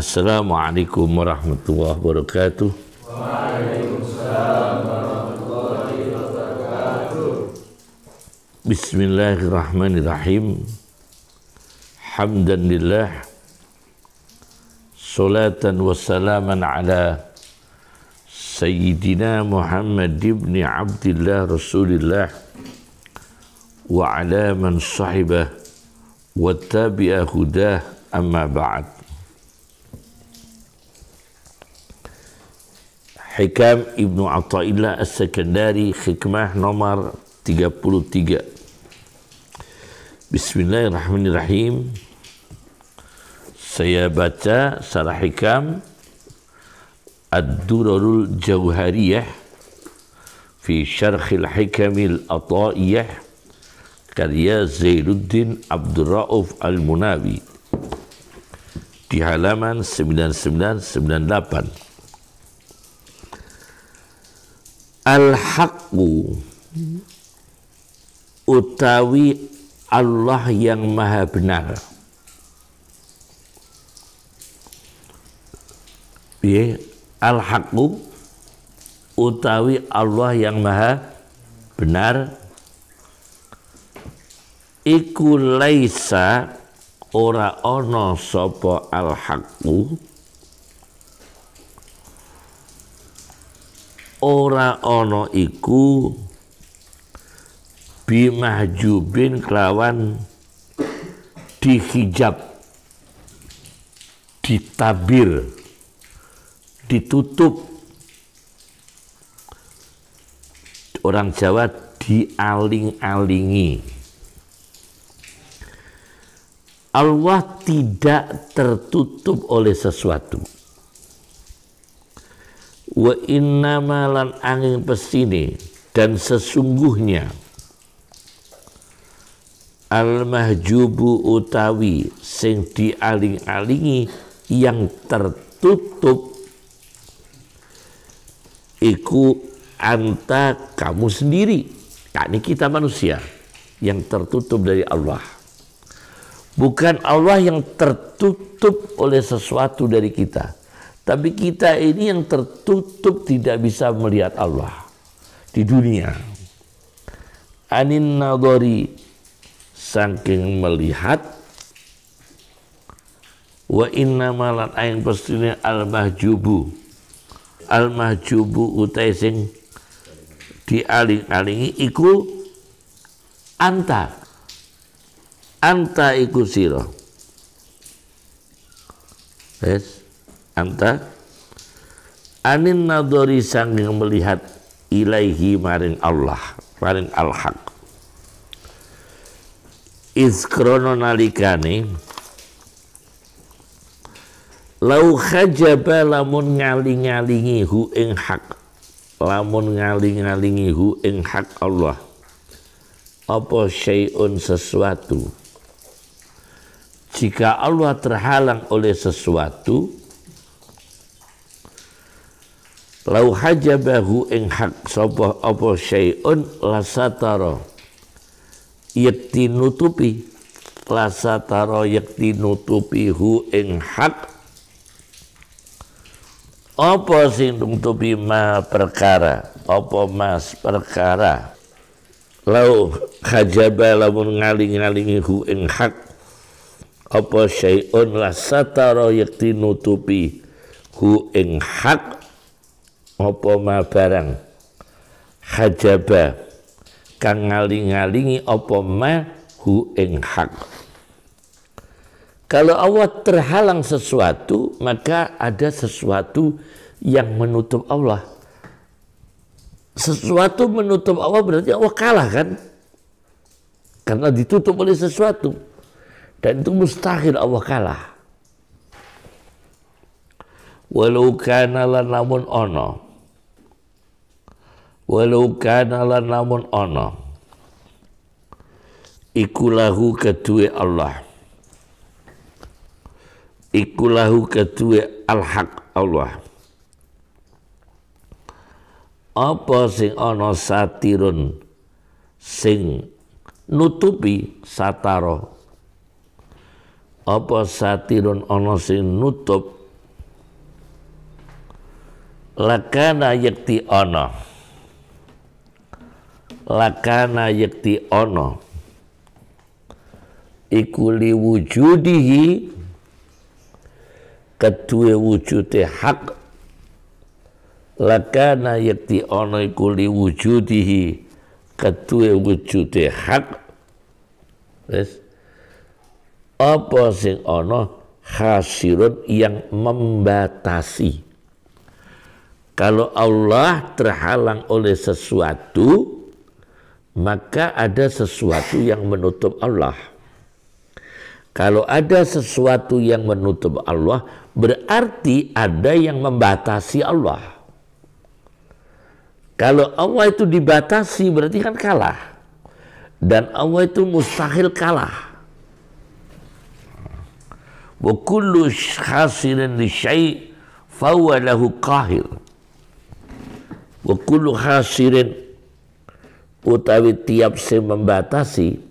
Assalamualaikum warahmatullahi wabarakatuh. Waalaikumsalam warahmatullahi wabarakatuh. Bismillahirrahmanirrahim. Hamdan lillah, salatan wassalaman ala Sayyidina Muhammad ibn Abdillah Rasulillah wa ala man sahibah wa tabi'a hudah, amma ba'd. Hikam Ibnu Athaillah As-Sakandari, hikmah nomor 33. Bismillahirrahmanirrahim. Saya baca sarah hikam Ad-Durarul Jauhariyah fi Syarhil Hikamil Athaiyah karya Zainuddin Abdul Rauf Al-Munawi di halaman 9998. Al-Haqqu utawi Allah yang maha benar. Al-Haqqu utawi Allah yang maha benar iku laisa ora ana sapa al-haqqu, ora ana iku bimahjubin kelawan dihijab, ditabir, ditutup. Orang Jawa dialing-alingi. Allah tidak tertutup oleh sesuatu. Wa innama lan angin pesine dan sesungguhnya al-mahjubu utawi sing dialing-alingi yang tertutup iku anta kamu sendiri, yakni kita manusia yang tertutup dari Allah. Bukan Allah yang tertutup oleh sesuatu dari kita, tapi kita ini yang tertutup, tidak bisa melihat Allah di dunia. Anin nadhari, saking melihat. Wa inna malan aing pastine al-mahjubu. Al-mahjubu utai sing dialing-alingi iku anta. Anta iku sira. Yes. Anta anin nadhari sanging melihat ilaihi maring Allah, maring al-haq. Izkrono nalikane lau khajaba lamun ngaling-ngalingi hu ing hak, lamun ngaling-ngalingi hu ing hak Allah apa syai'un sesuatu. Jika Allah terhalang oleh sesuatu, lau hajabahu ing hak sapa apa syai'un lasatara yakti nutupi, lasatara yakti nutupi hu ing hak apa sing nutupi ma perkara, apa mas perkara. Lau hajaba lamun ngaling-ngalingi hu ing hak apa syai'un lasatara yakti nutupi hu ing hak apa ma barang hajaba kang ngaling-ngalingi apa ma hu ing hak. Kalau Allah terhalang sesuatu, maka ada sesuatu yang menutup Allah. Sesuatu menutup Allah berarti Allah kalah, kan? Karena ditutup oleh sesuatu. Dan itu mustahil Allah kalah. Walau kana lan lamun ono, walau kana lan lamun ono iku lahu kedue Allah, iku lahu kedue al-haq Allah, apa sing ono satirun sing nutupi sataro, apa satirun ono sing nutup lakana yakti ono, lakana yakti ono iku li wujudihi kedua wujude hak, lakana yakti ono iku li wujudihi kedua wujude hak. Wes apa sing ono hasirun yang membatasi. Kalau Allah terhalang oleh sesuatu, maka ada sesuatu yang menutup Allah. Kalau ada sesuatu yang menutup Allah, berarti ada yang membatasi Allah. Kalau Allah itu dibatasi, berarti kan kalah. Dan Allah itu mustahil kalah. Wa kullu khasirin li syai' fa huwa lahu qahir. Wa kullu khasirin utawi tiap sing membatasi,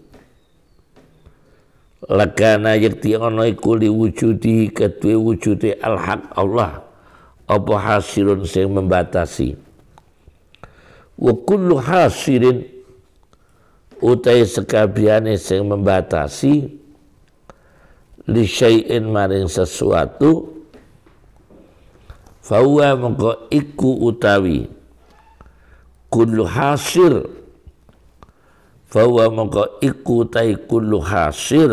lakana yakti ana iku li wujudi kedue wujude al-haq Allah, apa hasirun sing membatasi. Wa kullu hasirin utawi sekabiane sing membatasi li syai'in maring sesuatu, fahuwa mongko iku utawi kullu hasir, fahuwa mongko iku utawi kullu hasir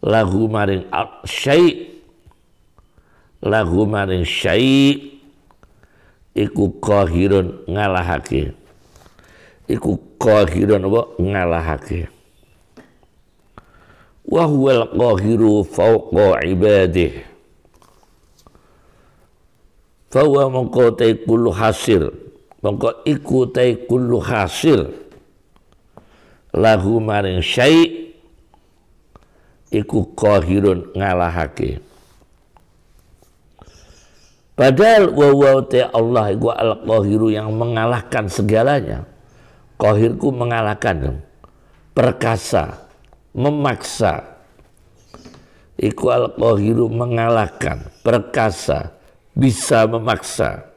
lahu maring syai', lahu maring syai' iku qahirun ngalahake, iku qahirun apa ngalahake. Wa huwal qahiru fawqa ibadih, fahuwa mongko tai kullu hasir, mongko iku tai kullu hasir lahu maring syai' iku qahirun ngalahake. Padahal wa ta Allah iku al-qahiru yang mengalahkan segalanya. Qahirku mengalahkan, perkasa, memaksa. Iku al-qahiru mengalahkan, perkasa, bisa memaksa.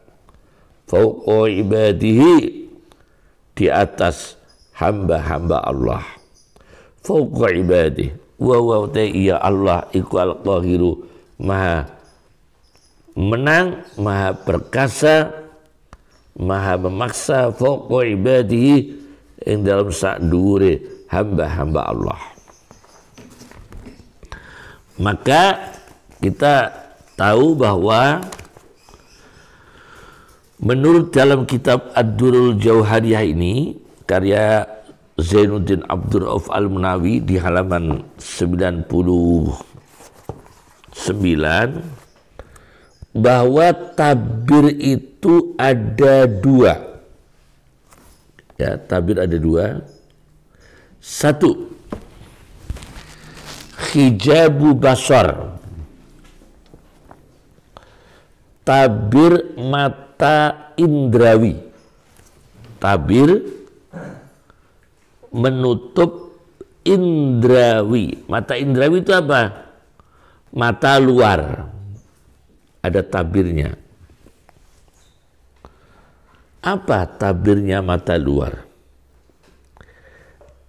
Fauqa ibadihi, di atas hamba-hamba Allah. Fauqa ibadihi, wa ta iya Allah iku al-qahiru maha menang, maha perkasa, maha memaksa, fauqa ibadihi yang dalam sak dhuwure hamba-hamba Allah. Maka kita tahu bahwa menurut dalam kitab Ad-Durrul Jauhariyah ini karya Zainuddin Abdur Rauf Al-Munawi di halaman 99, bahwa tabir itu ada dua. Ya, tabir ada dua. Satu, hijabu basar, tabir mata indrawi. Tabir menutup indrawi. Mata indrawi itu apa? Mata luar. Ada tabirnya. Apa tabirnya mata luar?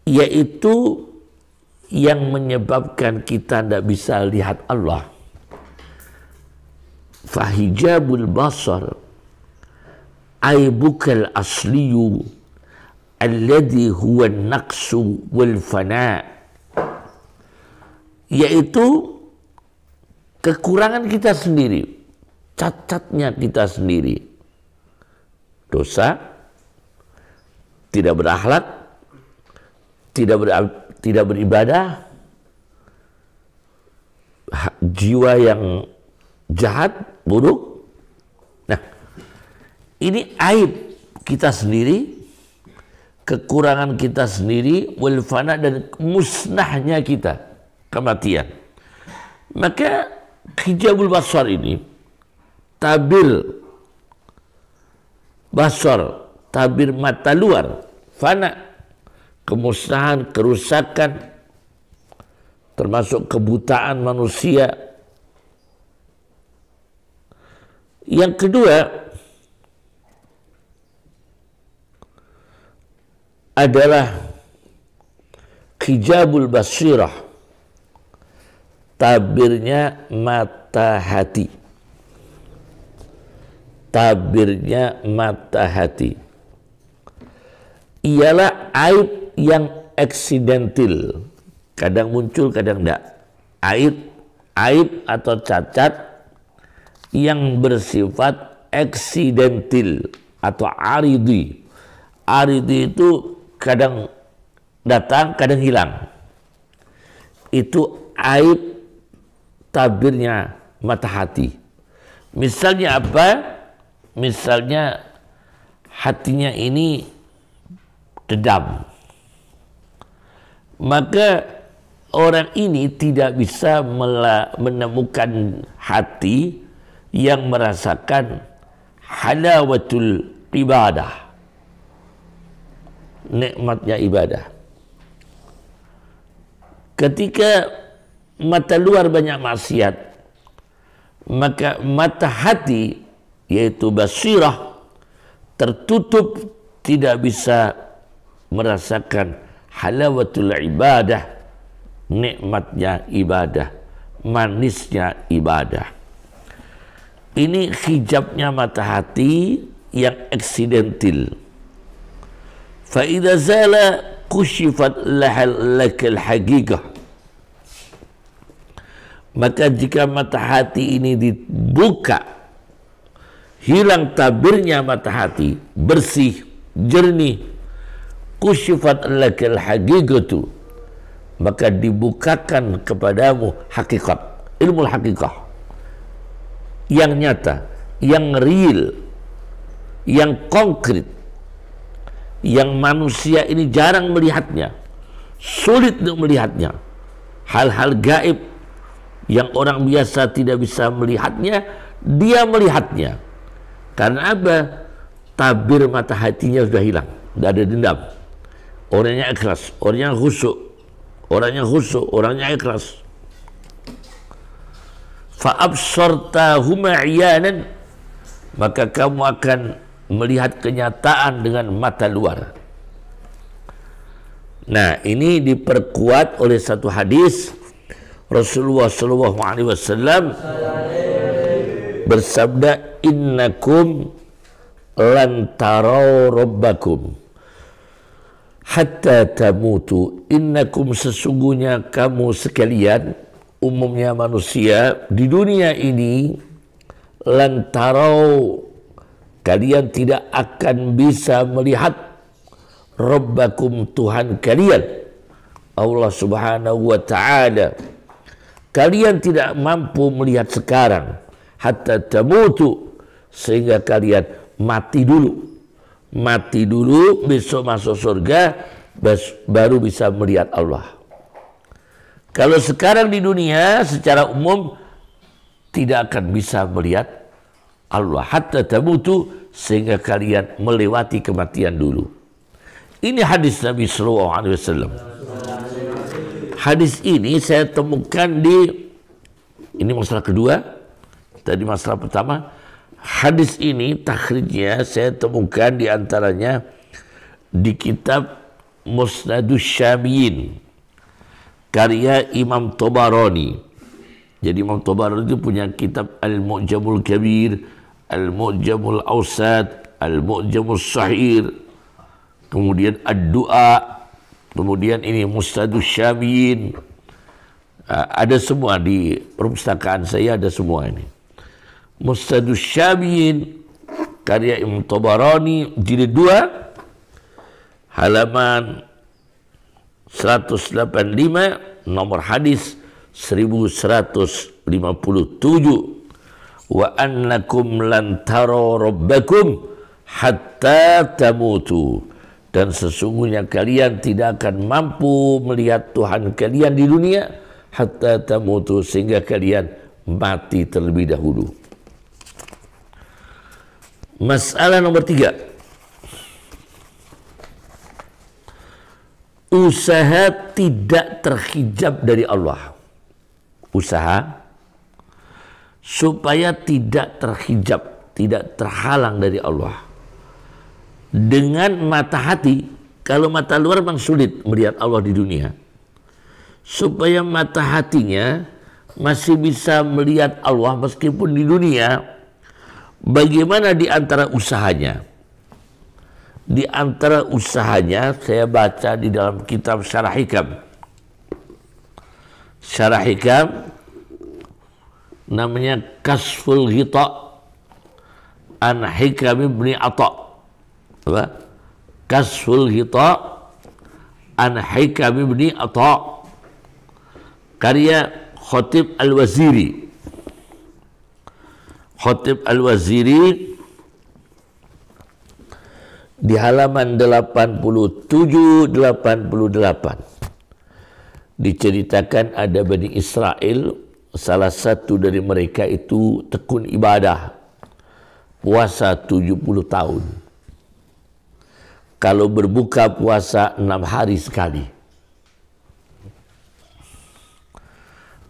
Yaitu yang menyebabkan kita tidak bisa lihat Allah. Fahijabul basar aibukal asliyu alladhi huwa naqsu wal fana, yaitu kekurangan kita sendiri, cacatnya kita sendiri. Dosa, tidak berakhlak, tidak beribadah, jiwa yang jahat, buruk. Nah, ini aib kita sendiri, kekurangan kita sendiri, wal fana, dan musnahnya kita, kematian. Maka hijabul basar ini, tabir basar, tabir mata luar, fana, kemusnahan, kerusakan, termasuk kebutaan manusia, Yang kedua adalah hijabul basirah, tabirnya mata hati. Tabirnya mata hati ialah aib yang eksidentil, kadang muncul kadang tidak. Aib atau cacat yang bersifat eksidentil atau aridi. Aridi itu kadang datang kadang hilang. Itu aib tabirnya mata hati. Misalnya apa? Misalnya hatinya ini dendam, maka orang ini tidak bisa menemukan hati yang merasakan halawatul ibadah, nikmatnya ibadah. Ketika mata luar banyak maksiat, maka mata hati yaitu basirah tertutup, tidak bisa merasakan halawatul ibadah, nikmatnya ibadah, manisnya ibadah. Ini hijabnya mata hati yang eksidentil. Fa idza zala kushifat lakal haqiqah. Maka jika mata hati ini dibuka, hilang tabirnya mata hati, bersih, jernih, kusyifat lakal haqiqatu, maka dibukakan kepadamu hakikat, ilmu hakikah yang nyata, yang real, yang konkret, yang manusia ini jarang melihatnya, sulit untuk melihatnya. Hal-hal gaib yang orang biasa tidak bisa melihatnya, dia melihatnya. Karena apa? Tabir mata hatinya sudah hilang, tidak ada dendam. Orangnya ikhlas, orangnya khusyuk, orangnya ikhlas. Fa'absartahuma iyanan, maka kamu akan melihat kenyataan dengan mata luar. Nah, ini diperkuat oleh satu hadis Rasulullah SAW bersabda, innakum lan tarau rabbakum hatta tamutu. Innakum, sesungguhnya kamu sekalian, umumnya manusia di dunia ini, lan tarau, kalian tidak akan bisa melihat rabbakum, Tuhan kalian, Allah Subhanahu wa ta'ala. Kalian tidak mampu melihat sekarang, hatta tamutu, sehingga kalian mati dulu, besok masuk surga, baru bisa melihat Allah. Kalau sekarang di dunia secara umum tidak akan bisa melihat Allah, hatta tamutu, sehingga kalian melewati kematian dulu. Ini hadis Nabi SAW. Hadis ini saya temukan ini masalah kedua. Tadi masalah pertama, hadis ini takhrijnya saya temukan di antaranya di kitab Musnadus Syamiyin karya Imam Tabarani. Jadi Imam Tabarani itu punya kitab Al-Mu'jamul Kabir, Al-Mu'jamul Awsat, Al-Mu'jamul Sahir, kemudian Ad-Du'a, kemudian ini Musnadus Syamiyin. Ada semua di perpustakaan saya, ada semua ini. Musnadus Syamiyin karya Imam Tabarani jilid 2 halaman 185, nomor hadis 1157. Wa annakum lan taro rabbakum hatta tamutu, dan sesungguhnya kalian tidak akan mampu melihat Tuhan kalian di dunia hatta tamutu, sehingga kalian mati terlebih dahulu. Masalah nomor 3, usaha tidak terhijab dari Allah. Usaha supaya tidak terhijab tidak terhalang dari Allah. Dengan mata hati, kalau mata luar memang sulit melihat Allah di dunia. Supaya mata hatinya masih bisa melihat Allah meskipun di dunia, bagaimana di antara usahanya? Di antara usahanya saya baca di dalam kitab Syarah Hikam. Syarah Hikam namanya Kasful Ghita an Hikam ibn Atha. Apa? Kasful Ghita an Hikam ibn Atha, karya Khatib Al-Waziri. Khatib Al-Waziri di halaman 87-88 diceritakan ada Bani Israel, salah satu dari mereka itu tekun ibadah, puasa 70 tahun. Kalau berbuka puasa 6 hari sekali.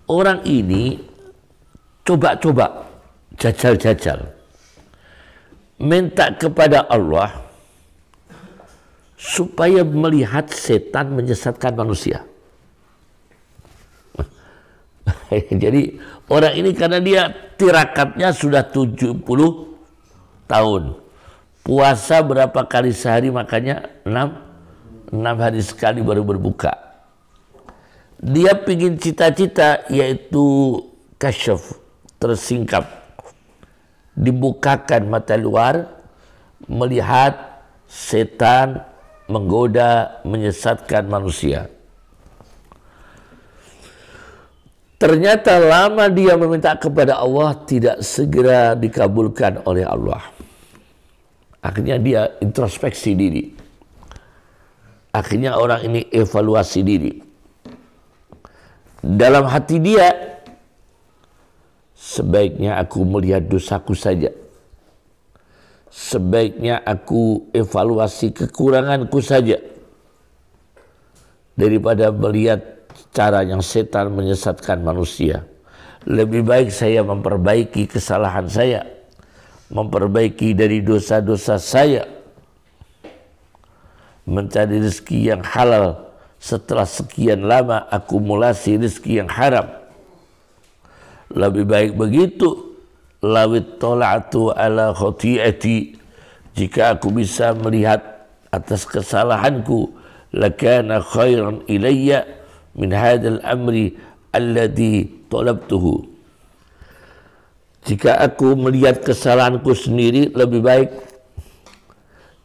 Orang ini coba-coba, jajal-jajal, minta kepada Allah supaya melihat setan menyesatkan manusia. Jadi orang ini karena dia tirakatnya sudah 70 tahun. Puasa berapa kali sehari, makanya 6 hari sekali baru berbuka. Dia pingin cita-cita yaitu kasyaf, tersingkap, dibukakan mata luar, melihat setan menggoda, menyesatkan manusia. Ternyata lama dia meminta kepada Allah tidak segera dikabulkan oleh Allah. Akhirnya dia introspeksi diri. Akhirnya orang ini evaluasi diri. Dalam hati dia, sebaiknya aku melihat dosaku saja. Sebaiknya aku evaluasi kekuranganku saja daripada melihat cara yang setan menyesatkan manusia. Lebih baik saya memperbaiki kesalahan saya, memperbaiki dari dosa-dosa saya, mencari rezeki yang halal setelah sekian lama akumulasi rezeki yang haram. Lebih baik begitu. Lawit tola'atu ala khati'ati, jika aku bisa melihat atas kesalahanku, lakana khairan ilayya min hadal amri alladhi talabtuhu. Jika aku melihat kesalahanku sendiri, lebih baik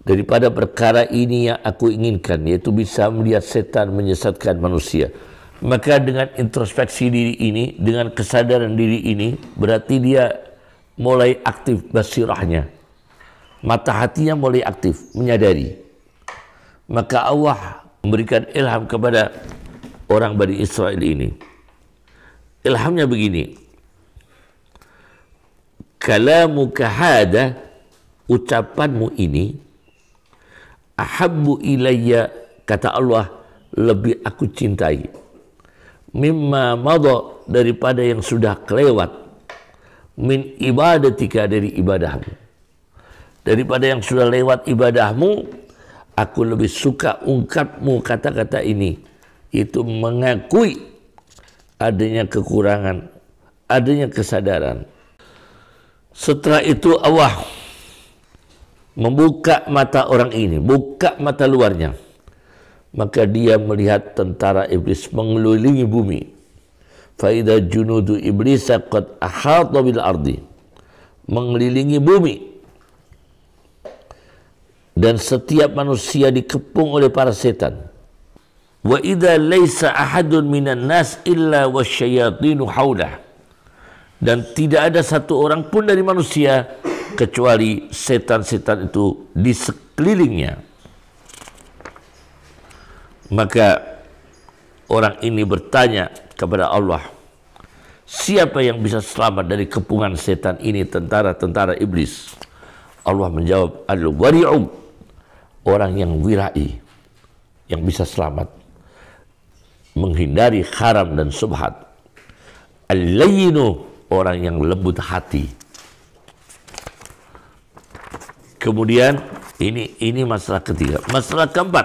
daripada perkara ini yang aku inginkan, yaitu bisa melihat setan menyesatkan manusia. Maka dengan introspeksi diri ini, dengan kesadaran diri ini, berarti dia mulai aktif basirahnya, mata hatinya mulai aktif, menyadari. Maka Allah memberikan ilham kepada orang Bani Israel ini. Ilhamnya begini, kalamuka hada, ucapanmu ini, ahabbu ilayya, kata Allah, lebih aku cintai, mimma madha, daripada yang sudah kelewat, min ibadatika, dari ibadahmu. Daripada yang sudah lewat ibadahmu, aku lebih suka ungkapmu kata-kata ini, itu mengakui adanya kekurangan, adanya kesadaran. Setelah itu Allah membuka mata orang ini, buka mata luarnya, maka dia melihat tentara iblis mengelilingi bumi. Faida junudu iblisa qad ahata bil ardi, mengelilingi bumi, dan setiap manusia dikepung oleh para setan. Wa idza laisa ahadun minan nas illa wasyayatinu haulah, dan tidak ada satu orang pun dari manusia kecuali setan-setan itu di sekelilingnya. Maka orang ini bertanya kepada Allah, siapa yang bisa selamat dari kepungan setan ini, tentara-tentara iblis? Allah menjawab, al-wari'u, orang yang wirai, yang bisa selamat, menghindari haram dan subhat. Al-layyinu, orang yang lembut hati. Kemudian ini masalah ketiga. Masalah keempat,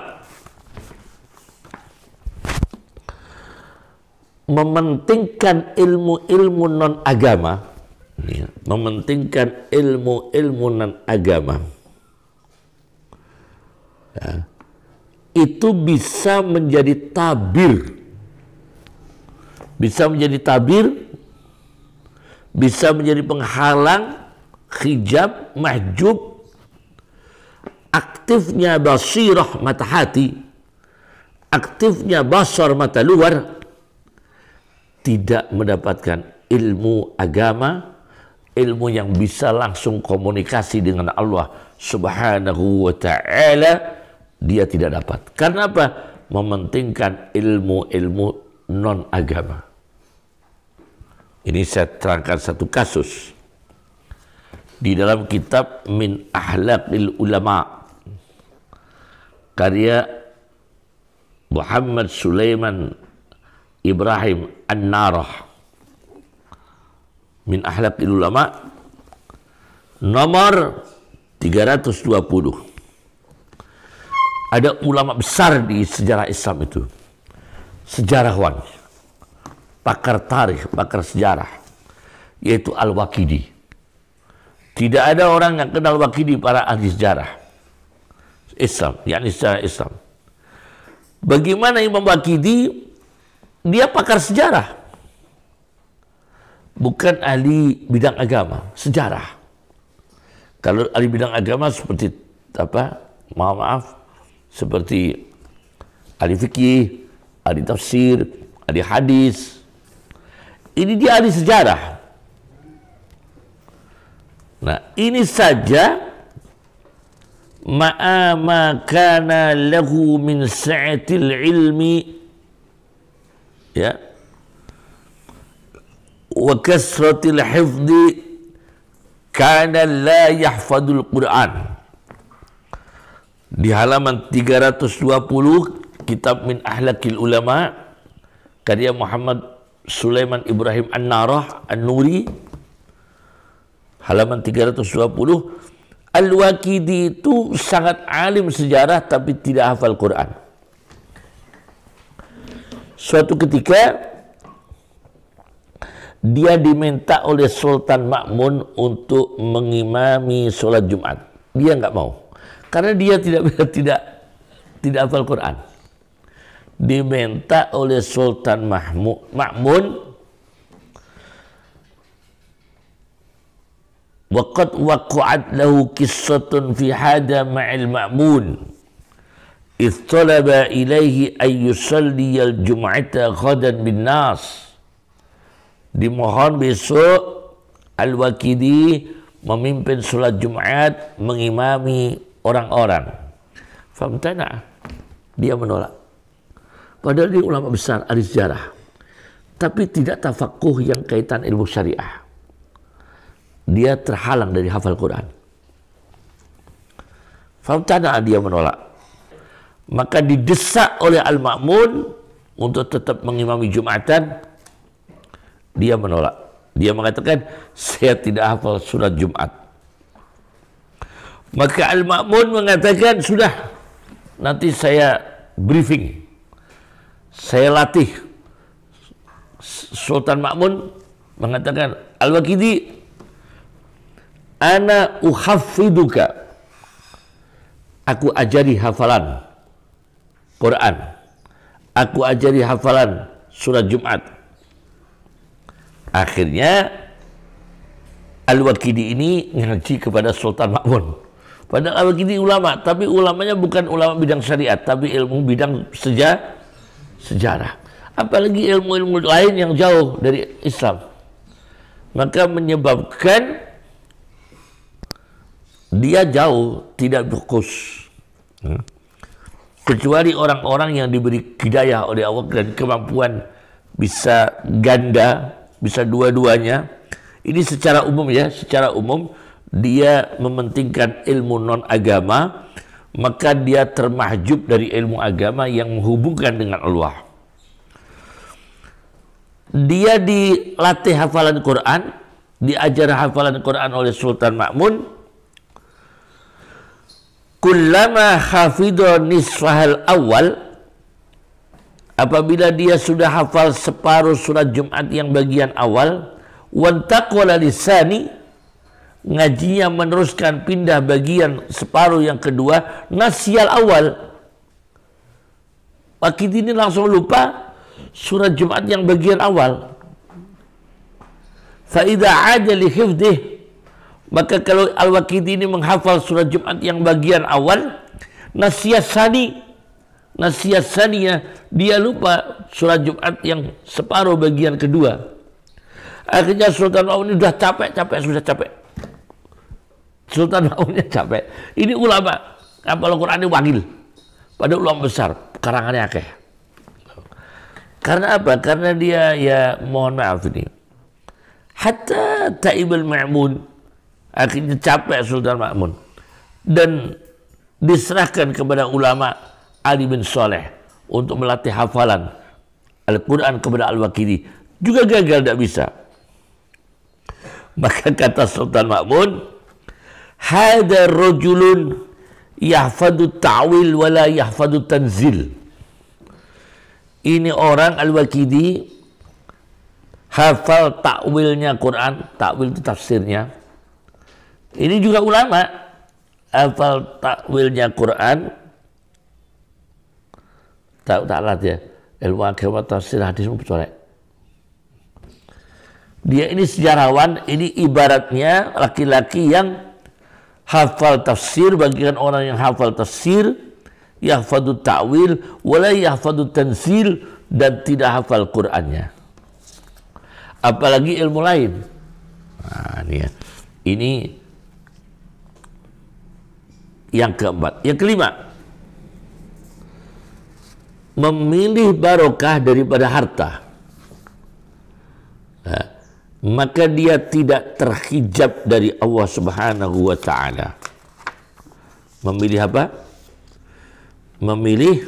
mementingkan ilmu-ilmu non agama, mementingkan ilmu-ilmu non agama, ya, itu bisa menjadi tabir, bisa menjadi penghalang, hijab, mahjub aktifnya basirah mata hati, aktifnya basar mata luar, tidak mendapatkan ilmu agama, ilmu yang bisa langsung komunikasi dengan Allah Subhanahu wa ta'ala, dia tidak dapat. Karena apa? Mementingkan ilmu-ilmu non agama. Ini saya terangkan satu kasus di dalam kitab Min Ahlaqil Ulama karya Muhammad Sulaiman Ibrahim An-Narah. Min Ahlaqil Ulama nomor 320. Ada ulama besar di sejarah Islam itu, sejarawan, pakar tarikh, pakar sejarah, yaitu Al-Waqidi. Tidak ada orang yang kenal Waqidi para ahli sejarah Islam, yakni sejarah Islam. Bagaimana Imam Waqidi? Dia pakar sejarah, bukan ahli bidang agama, sejarah. Kalau ahli bidang agama seperti apa? Maaf, seperti ahli fikih, ahli tafsir, ahli hadis. Ini dia ahli sejarah. Nah, ini saja ma kana lahu min sa'atil ilmi, ya, wa kasratil hifdhi, kana la yahfadul Quran. Di halaman 320 kitab Min Ahlaqil Ulama karya Muhammad Sulaiman Ibrahim An-Narah An-Nuri, halaman 320, Al-Waqidi itu sangat alim sejarah tapi tidak hafal Quran. Suatu ketika dia diminta oleh Sultan Ma'mun untuk mengimami sholat Jumat. Dia nggak mau, karena dia tidak hafal Quran. Diminta oleh Sultan Ma'mun, waqad waqa'at lahu qissatun fi hada ma'il Ma'mun, idh talaba ilaihi an yusalli al-jum'ata ghadan bin nas. Dimohon besok Al-Waqidi memimpin sholat Jumat, mengimami orang-orang. Famtana, dia menolak. Padahal dia ulama besar, ahli sejarah, tapi tidak tafakuh yang kaitan ilmu syariah. Dia terhalang dari hafal Quran. Famtana, dia menolak. Maka didesak oleh Al-Ma'mun untuk tetap mengimami Jumatan. Dia menolak. Dia mengatakan, saya tidak hafal surat Jumat. Maka Al-Ma'mun mengatakan, sudah, nanti saya briefing, saya latih. Sultan Ma'mun mengatakan, Al-Waqidi, ana uhaffiduka, aku ajari hafalan Quran, aku ajari hafalan surat Jumat. Akhirnya Al-Waqidi ini ngaji kepada Sultan Ma'mun. Padahal Al-Waqidi ulama, tapi ulamanya bukan ulama bidang syariat, tapi ilmu bidang sejarah. Apalagi ilmu-ilmu lain yang jauh dari Islam. Maka menyebabkan dia jauh, tidak fokus. Kecuali orang-orang yang diberi hidayah oleh Allah dan kemampuan bisa ganda, bisa dua-duanya. Ini secara umum ya, secara umum dia mementingkan ilmu non agama, maka dia termahjub dari ilmu agama yang menghubungkan dengan Allah. Dia dilatih hafalan Quran, diajar hafalan Quran oleh Sultan Ma'mun, kullama hafidha nisfahal awal, apabila dia sudah hafal separuh surat Jumat yang bagian awal, wantaqala lisani, ngajinya meneruskan pindah bagian separuh yang kedua, nasyal awal, Waqidi ini langsung lupa surat Jumat yang bagian awal. Fa idza 'ada li hifdih, maka kalau Al-Waqidi ini menghafal surat Jumat yang bagian awal, nasiyat saniyah, dia lupa surat Jumat yang separuh bagian kedua. Akhirnya Sultan Ma'mun ini sudah capek. Sultan Ma'munnya capek. Ini ulama hafal Al-Quran ini wakil pada ulama besar, karangannya akeh. Karena apa? Karena dia, ya mohon maaf ini, hatta ta'ibul Ma'mun, akhirnya capek Sultan Ma'mun dan diserahkan kepada ulama Ali bin Saleh untuk melatih hafalan Al-Quran kepada Al-Waqidi, juga gagal, tidak bisa. Maka kata Sultan Ma'mun, hada rajulun yahfadu ta'wil wala yahfadu tanzil. Ini orang Al-Waqidi hafal takwilnya Quran, takwil itu tafsirnya. Ini juga ulama hafal takwilnya Quran, taklat ya, ilmu agama tafsir hadis musoleh. Dia ini sejarawan, ini ibaratnya laki-laki yang hafal tafsir, bagian orang yang hafal tafsir, yahfadu ta'wil wala yahfadu tanzil, dan tidak hafal Qur'annya, apalagi ilmu lain. Nah, ini ya. Ini yang keempat. Yang kelima, memilih barokah daripada harta. Nah, maka dia tidak terhijab dari Allah Subhanahu wa ta'ala. Memilih apa? Memilih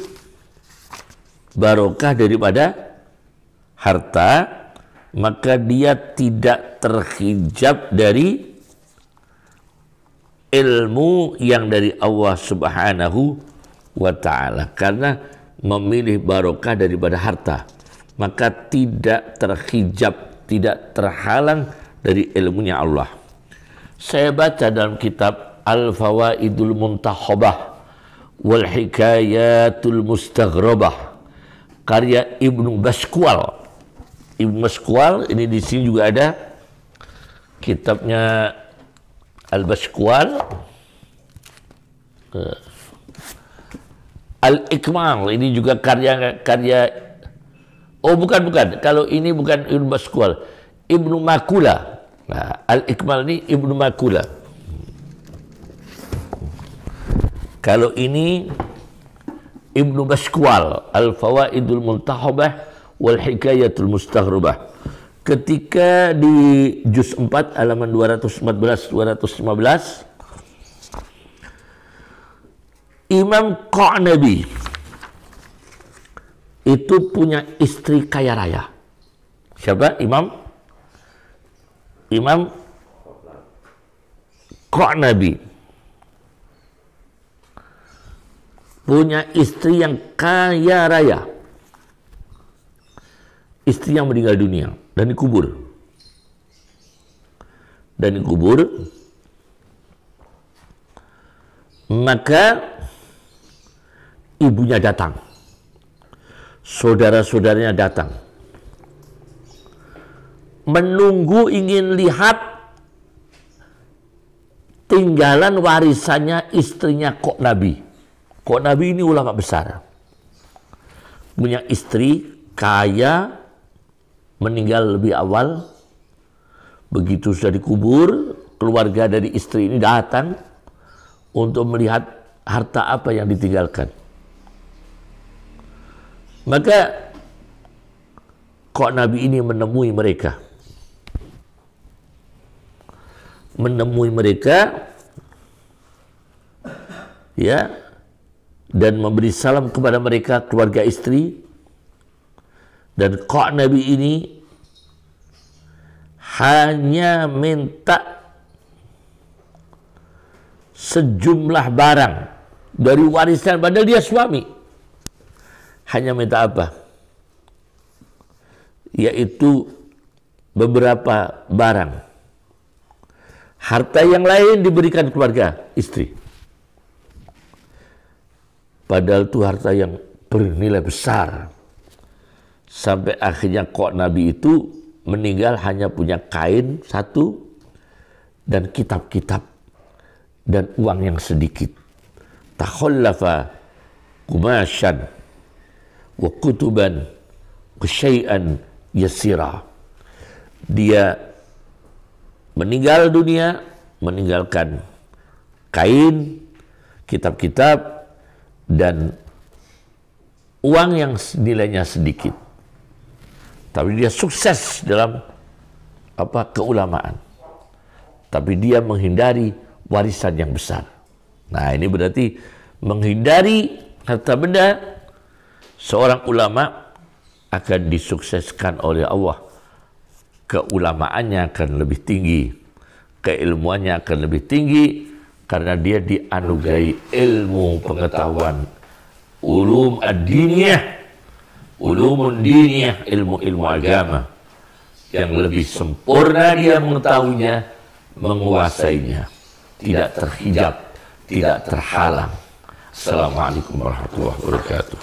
barokah daripada harta, maka dia tidak terhijab dari ilmu yang dari Allah Subhanahu wa ta'ala. Karena memilih barokah daripada harta, maka tidak terhijab, tidak terhalang dari ilmunya Allah. Saya baca dalam kitab Al-Fawaidul Muntakhabah wal Hikayatul Mustaghrabah karya Ibnu Baskwal. Ibnu Baskwal ini di sini juga ada kitabnya Al-Baskwal, Al-Ikmal, ini juga karya oh bukan, kalau ini bukan Ibnu Baskwal, Ibnu Makula. Nah, Al-Ikmal ini Ibnu Makula. Kalau ini Ibnu Baskwal, Al-Fawaidul Muntakhabah wal Hikayatul Mustaghrabah. Ketika di juz 4 halaman 214-215, Imam Qa'nabi itu punya istri kaya raya. Siapa? Imam Qa'nabi punya istri yang kaya raya, istri yang meninggal dunia dan dikubur. Maka ibunya datang, saudara-saudaranya datang, menunggu ingin lihat tinggalan warisannya istrinya Qa'nabi. Qa'nabi ini ulama besar, punya istri kaya, meninggal lebih awal. Begitu sudah dikubur, keluarga dari istri ini datang untuk melihat harta apa yang ditinggalkan. Maka Qa'nabi ini menemui mereka, ya, dan memberi salam kepada mereka, keluarga istri. Dan Qa'nabi ini hanya minta sejumlah barang dari warisan, padahal dia suami. Hanya minta apa? Yaitu beberapa barang. Harta yang lain diberikan keluarga, istri. Padahal itu harta yang bernilai besar. Sampai akhirnya kok Nabi itu meninggal hanya punya kain satu dan kitab-kitab dan uang yang sedikit. Takhallafa kumasyan wa kutuban wa syai'an yasira. Dia meninggal dunia meninggalkan kain, kitab-kitab dan uang yang nilainya sedikit. Tapi dia sukses dalam keulamaan. Tapi dia menghindari warisan yang besar. Nah, ini berarti menghindari harta benda. Seorang ulama akan disukseskan oleh Allah. Keulamaannya akan lebih tinggi, keilmuannya akan lebih tinggi karena dia dianugerahi ilmu pengetahuan, ulum ad-diniyah, ulumun diniyah, ilmu-ilmu agama yang lebih sempurna dia mengetahuinya, menguasainya, tidak terhijab, tidak terhalang. Assalamualaikum warahmatullahi wabarakatuh.